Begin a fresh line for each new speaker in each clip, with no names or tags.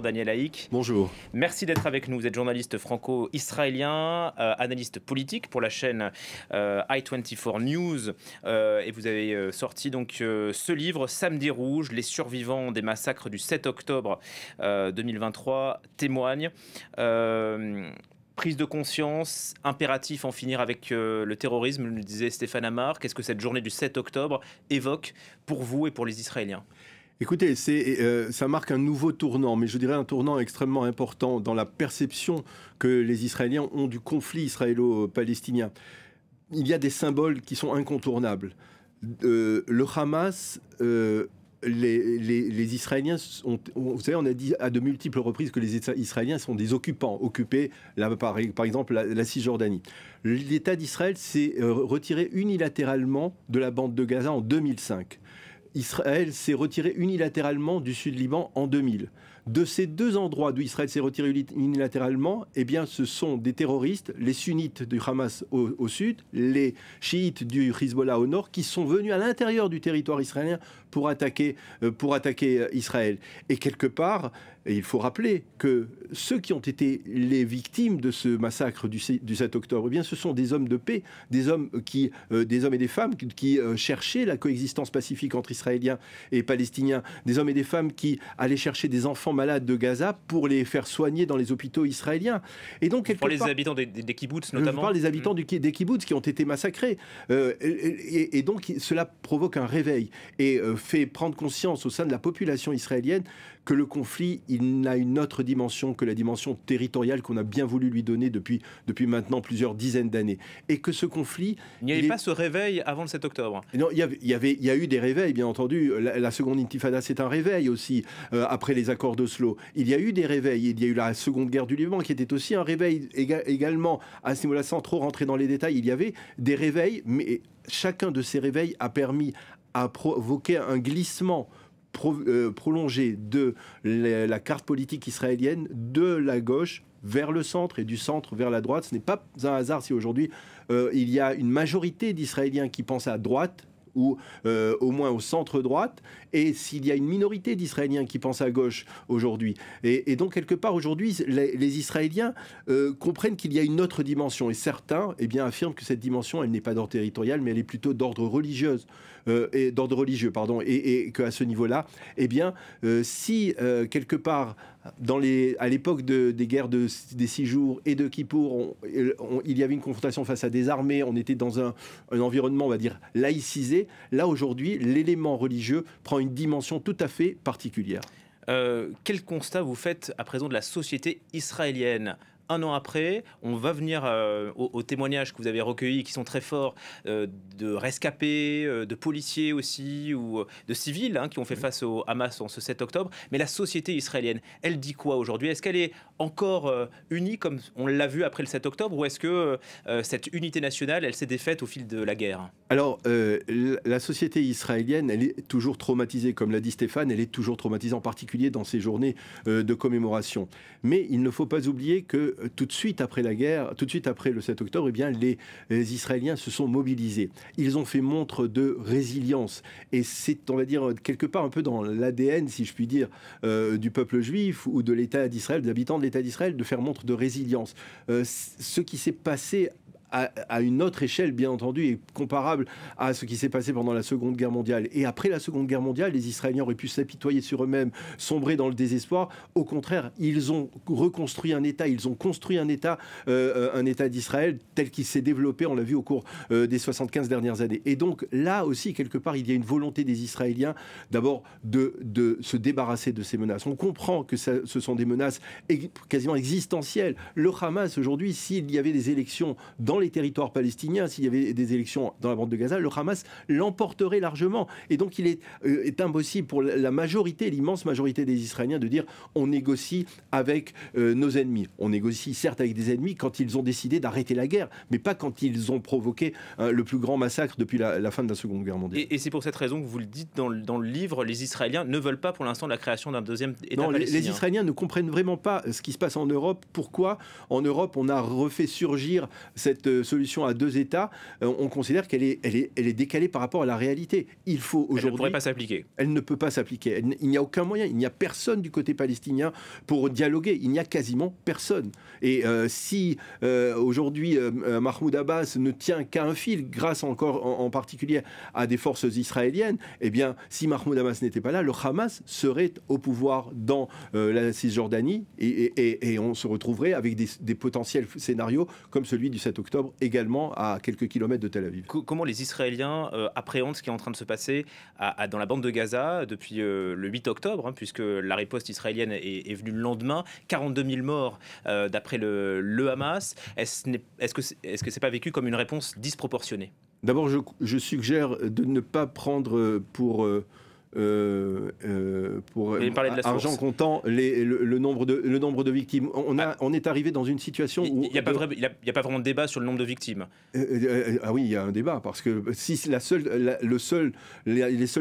Daniel Haïk.
Bonjour.
Merci d'être avec nous. Vous êtes journaliste franco-israélien, analyste politique pour la chaîne I24 News. Et vous avez sorti donc ce livre, Samedi rouge, les survivants des massacres du 7 octobre 2023 témoignent. Prise de conscience, impératif en finir avec le terrorisme, le disait Stéphane Amar. Qu'est-ce que cette journée du 7 octobre évoque pour vous et pour les Israéliens ?
Écoutez, ça marque un nouveau tournant, mais je dirais un tournant extrêmement important dans la perception que les Israéliens ont du conflit israélo-palestinien. Il y a des symboles qui sont incontournables. Le Hamas, les Israéliens, vous savez, on a dit à de multiples reprises que les Israéliens sont des occupants, occupés là, par exemple la Cisjordanie. L'État d'Israël s'est retiré unilatéralement de la bande de Gaza en 2005. Israël s'est retiré unilatéralement du Sud-Liban en 2000. De ces deux endroits d'où Israël s'est retiré unilatéralement, eh bien, ce sont des terroristes, les sunnites du Hamas au sud, les chiites du Hezbollah au nord, qui sont venus à l'intérieur du territoire israélien pour attaquer Israël. Et quelque part, et il faut rappeler que ceux qui ont été les victimes de ce massacre du 7 octobre, eh bien, ce sont des hommes de paix, des hommes et des femmes qui cherchaient la coexistence pacifique entre Israéliens et Palestiniens, des hommes et des femmes qui allaient chercher des enfants malades de Gaza pour les faire soigner dans les hôpitaux israéliens. Et donc,
pour les habitants des kibboutz notamment.
Je parle des habitants des kibboutz qui ont été massacrés. Et donc, cela provoque un réveil et fait prendre conscience au sein de la population israélienne que le conflit, il n'a une autre dimension que la dimension territoriale qu'on a bien voulu lui donner depuis maintenant plusieurs dizaines d'années. Et que ce conflit...
Il n'y avait pas ce réveil avant le 7 octobre.
Non, il y a eu des réveils, bien entendu. La seconde intifada, c'est un réveil aussi, après les accords d'Oslo. Il y a eu des réveils. Il y a eu la seconde guerre du Liban, qui était aussi un réveil également. À ce niveau-là, sans trop rentrer dans les détails, il y avait des réveils, mais chacun de ces réveils a permis à provoquer un glissement prolongé de la carte politique israélienne de la gauche vers le centre et du centre vers la droite. Ce n'est pas un hasard si aujourd'hui il y a une majorité d'Israéliens qui pensent à droite ou au moins au centre-droite, et s'il y a une minorité d'Israéliens qui pensent à gauche aujourd'hui. Et donc, quelque part, aujourd'hui, les Israéliens comprennent qu'il y a une autre dimension, et certains affirment que cette dimension, elle n'est pas d'ordre territorial, mais elle est plutôt d'ordre religieux, et qu'à ce niveau-là, si quelque part, à l'époque des guerres des 6 jours et de Kippour, il y avait une confrontation face à des armées, on était dans un environnement, on va dire, laïcisé. Là, aujourd'hui, l'élément religieux prend une dimension tout à fait particulière.
Quel constat vous faites à présent de la société israélienne ? Un an après, on va venir aux témoignages que vous avez recueillis, qui sont très forts, de rescapés, de policiers aussi, ou de civils qui ont fait face au Hamas en ce 7 octobre. Mais la société israélienne, elle dit quoi aujourd'hui ? Est-ce qu'elle est encore unie, comme on l'a vu après le 7 octobre, ou est-ce que cette unité nationale, elle s'est défaite au fil de la guerre ?
Alors, la société israélienne, elle est toujours traumatisée, comme l'a dit Stéphane, elle est toujours traumatisée, en particulier dans ces journées de commémoration. Mais il ne faut pas oublier que tout de suite après la guerre, tout de suite après le 7 octobre, les Israéliens se sont mobilisés. Ils ont fait montre de résilience. Et c'est, on va dire, quelque part un peu dans l'ADN, si je puis dire, du peuple juif ou de l'État d'Israël, des habitants de l'État d'Israël, de faire montre de résilience. Ce qui s'est passé à une autre échelle, bien entendu, et comparable à ce qui s'est passé pendant la Seconde Guerre mondiale. Et après la Seconde Guerre mondiale, les Israéliens auraient pu s'apitoyer sur eux-mêmes, sombrer dans le désespoir. Au contraire, ils ont reconstruit un État, ils ont construit un État d'Israël tel qu'il s'est développé, on l'a vu au cours des 75 dernières années. Et donc là aussi, quelque part, il y a une volonté des Israéliens, d'abord, de se débarrasser de ces menaces. On comprend que ce sont des menaces quasiment existentielles. Le Hamas, aujourd'hui, s'il y avait des élections dans les territoires palestiniens, s'il y avait des élections dans la bande de Gaza, le Hamas l'emporterait largement. Et donc il est impossible pour la majorité, l'immense majorité des Israéliens de dire on négocie avec nos ennemis. On négocie certes avec des ennemis quand ils ont décidé d'arrêter la guerre, mais pas quand ils ont provoqué le plus grand massacre depuis la fin de la Seconde Guerre mondiale.
Et c'est pour cette raison que vous le dites dans le livre, les Israéliens ne veulent pas pour l'instant la création d'un deuxième État palestinien.
Les Israéliens ne comprennent vraiment pas ce qui se passe en Europe. Pourquoi en Europe on a refait surgir cette cette solution à deux États, on considère qu'elle est décalée par rapport à la réalité. Il faut aujourd'hui...
Elle ne pourrait pas s'appliquer.
Elle ne peut pas s'appliquer. Il n'y a aucun moyen. Il n'y a personne du côté palestinien pour dialoguer. Il n'y a quasiment personne. Et si aujourd'hui Mahmoud Abbas ne tient qu'à un fil, grâce encore en particulier à des forces israéliennes, eh bien, si Mahmoud Abbas n'était pas là, le Hamas serait au pouvoir dans la Cisjordanie et on se retrouverait avec des potentiels scénarios comme celui du 7 octobre, également à quelques kilomètres de Tel Aviv.
Comment les Israéliens appréhendent ce qui est en train de se passer dans la bande de Gaza depuis le 8 octobre, hein, puisque la riposte israélienne est venue le lendemain, 42 000 morts d'après le Hamas. Est-ce que c'est pas vécu comme une réponse disproportionnée?
D'abord, je suggère de ne pas prendre pour argent comptant le nombre de victimes. On est arrivé dans une situation où...
Il n'y a pas vraiment de débat sur le nombre de victimes.
Ah oui, il y a un débat, parce que si les seules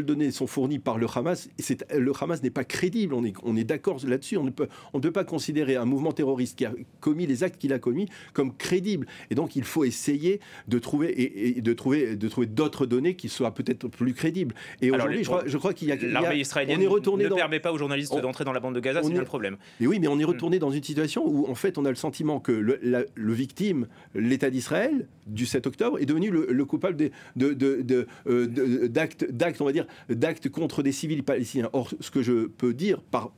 données sont fournies par le Hamas, le Hamas n'est pas crédible, on est d'accord là-dessus, on ne peut pas considérer un mouvement terroriste qui a commis les actes qu'il a commis comme crédible. Et donc il faut essayer de trouver d'autres données qui soient peut-être plus crédibles. Et aujourd'hui, je crois qu'il
l'armée israélienne ne permet pas aux journalistes d'entrer dans la bande de Gaza, c'est bien le problème.
Et oui, mais on est retourné dans une situation où, en fait, on a le sentiment que le victime, l'État d'Israël, du 7 octobre, est devenu le coupable d'actes, on va dire, d'actes contre des civils palestiniens. Or, ce que je peux dire par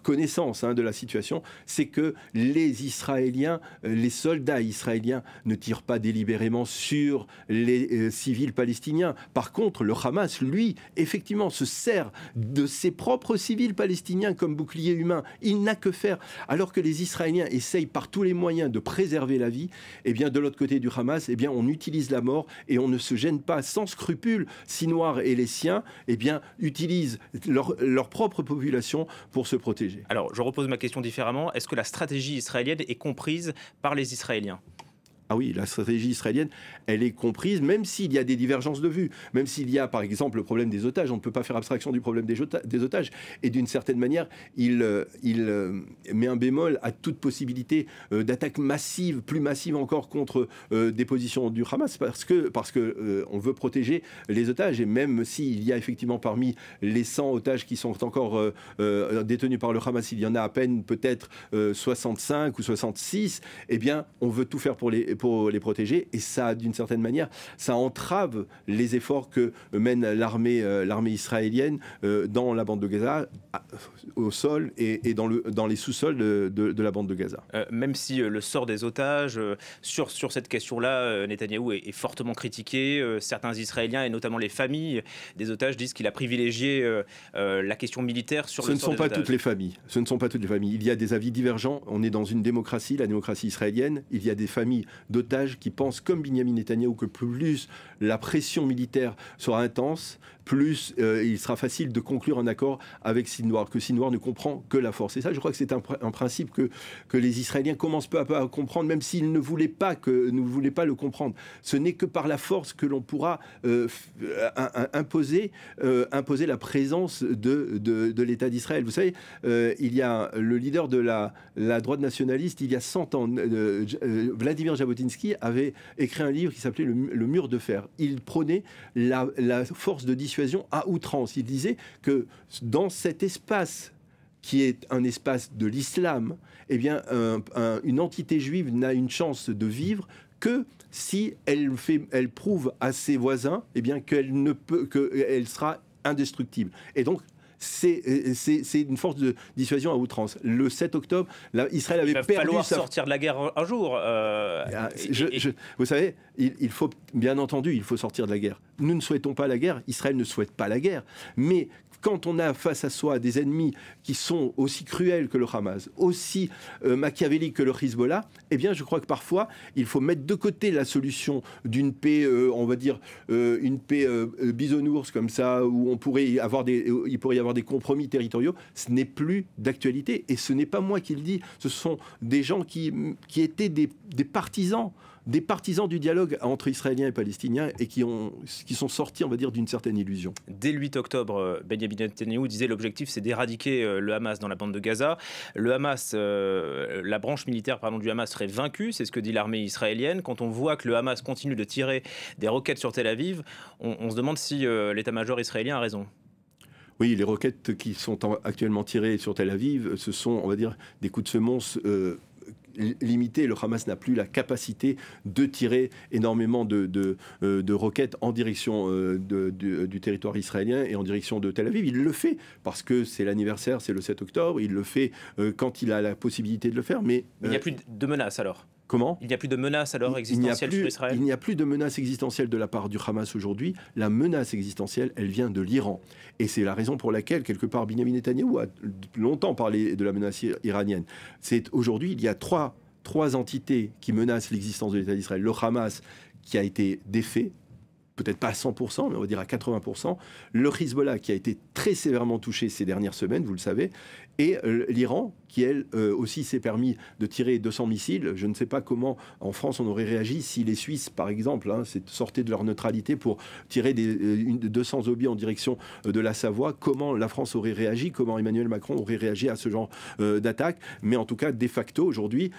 connaissance de la situation, c'est que les Israéliens, les soldats israéliens ne tirent pas délibérément sur les civils palestiniens. Par contre, le Hamas, lui, effectivement, se sert de ses propres civils palestiniens comme bouclier humain. Il n'a que faire. Alors que les Israéliens essayent par tous les moyens de préserver la vie, eh bien, de l'autre côté du Hamas, eh bien, on utilise la mort et on ne se gêne pas sans scrupule. Sinwar et les siens, eh bien, utilisent leur propre population pour se protéger.
Alors, je repose ma question différemment. Est-ce que la stratégie israélienne est comprise par les Israéliens ?
Ah oui, la stratégie israélienne, elle est comprise, même s'il y a des divergences de vues, même s'il y a, par exemple, le problème des otages. On ne peut pas faire abstraction du problème des otages. Et d'une certaine manière, il met un bémol à toute possibilité d'attaque massive, plus massive encore, contre des positions du Hamas, parce que on veut protéger les otages. Et même s'il y a effectivement parmi les 100 otages qui sont encore détenus par le Hamas, il y en a à peine peut-être 65 ou 66, eh bien, on veut tout faire pour les protéger, et ça, d'une certaine manière, ça entrave les efforts que mène l'armée israélienne dans la bande de Gaza, au sol et dans les sous-sols de la bande de Gaza.
Même si le sort des otages, sur cette question-là, Netanyahou est fortement critiqué. Certains Israéliens, et notamment les familles des otages, disent qu'il a privilégié la question militaire sur le sort des otages.
Ce ne sont pas toutes les familles. Il y a des avis divergents. On est dans une démocratie, la démocratie israélienne. Il y a des familles d'otages qui pensent comme Binyamin Netanyahou que plus la pression militaire sera intense, plus il sera facile de conclure un accord avec Sinwar, que Sinwar ne comprend que la force. Et ça, je crois que c'est un principe que les Israéliens commencent peu à peu à comprendre, même s'ils ne voulaient pas le comprendre. Ce n'est que par la force que l'on pourra imposer la présence de l'État d'Israël. Vous savez, il y a le leader de la droite nationaliste, il y a 100 ans, Vladimir Jabotinsky avait écrit un livre qui s'appelait le mur de fer. Il prônait la force de dissuasion à outrance. Il disait que dans cet espace qui est un espace de l'islam, eh bien, une entité juive n'a une chance de vivre que si elle prouve à ses voisins, eh bien, qu'elle sera indestructible. Et donc, c'est une force de dissuasion à outrance. Le 7 octobre, Israël avait perdu... Il va
falloir sortir de la guerre un jour.
Vous savez, il faut, bien entendu, il faut sortir de la guerre. Nous ne souhaitons pas la guerre, Israël ne souhaite pas la guerre, mais quand on a face à soi des ennemis qui sont aussi cruels que le Hamas, aussi machiavéliques que le Hezbollah, eh bien, je crois que parfois, il faut mettre de côté la solution d'une paix, on va dire, une paix bisounours comme ça, où il pourrait y avoir avoir des compromis territoriaux, ce n'est plus d'actualité. Et ce n'est pas moi qui le dis, ce sont des gens qui étaient des partisans du dialogue entre Israéliens et Palestiniens et qui sont sortis, on va dire, d'une certaine illusion.
Dès le 8 octobre, Benjamin Netanyahu disait l'objectif c'est d'éradiquer le Hamas dans la bande de Gaza. Le Hamas, la branche militaire du Hamas serait vaincue, c'est ce que dit l'armée israélienne. Quand on voit que le Hamas continue de tirer des roquettes sur Tel Aviv, on se demande si l'état-major israélien a raison.
Oui, les roquettes qui sont actuellement tirées sur Tel Aviv, ce sont, on va dire, des coups de semonce limité. Le Hamas n'a plus la capacité de tirer énormément de roquettes en direction du territoire israélien et en direction de Tel Aviv. Il le fait parce que c'est l'anniversaire, c'est le 7 octobre. Il le fait quand il a la possibilité de le faire. Mais
il n'y a plus de menaces alors.
Comment ?
Il n'y a plus de menace alors existentielle sur Israël ?
Il n'y a plus de menace existentielle de la part du Hamas aujourd'hui. La menace existentielle, elle vient de l'Iran. Et c'est la raison pour laquelle, quelque part, Benjamin Netanyahou a longtemps parlé de la menace iranienne. Aujourd'hui, il y a trois entités qui menacent l'existence de l'État d'Israël. Le Hamas, qui a été défait, peut-être pas à 100%, mais on va dire à 80%. Le Hezbollah, qui a été très sévèrement touché ces dernières semaines, vous le savez. Et l'Iran, qui, elle, aussi s'est permis de tirer 200 missiles. Je ne sais pas comment, en France, on aurait réagi si les Suisses, par exemple, sortaient de leur neutralité pour tirer 200 obus en direction de la Savoie. Comment la France aurait réagi ? Comment Emmanuel Macron aurait réagi à ce genre d'attaque ? Mais en tout cas, de facto, aujourd'hui,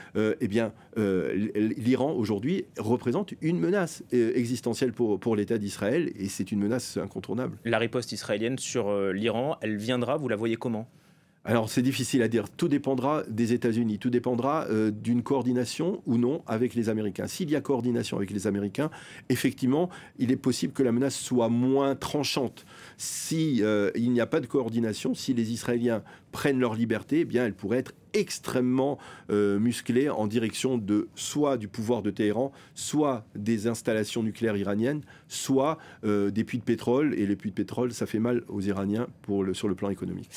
l'Iran, aujourd'hui, représente une menace existentielle pour l'État d'Israël. Et c'est une menace incontournable.
La riposte israélienne sur l'Iran, elle viendra, vous la voyez comment ?
Alors c'est difficile à dire, tout dépendra des États-Unis, tout dépendra d'une coordination ou non avec les Américains. S'il y a coordination avec les Américains, effectivement, il est possible que la menace soit moins tranchante. Si il n'y a pas de coordination, si les Israéliens prennent leur liberté, eh bien elle pourrait être extrêmement musclée en direction de soit du pouvoir de Téhéran, soit des installations nucléaires iraniennes, soit des puits de pétrole. Et les puits de pétrole, ça fait mal aux Iraniens sur le plan économique.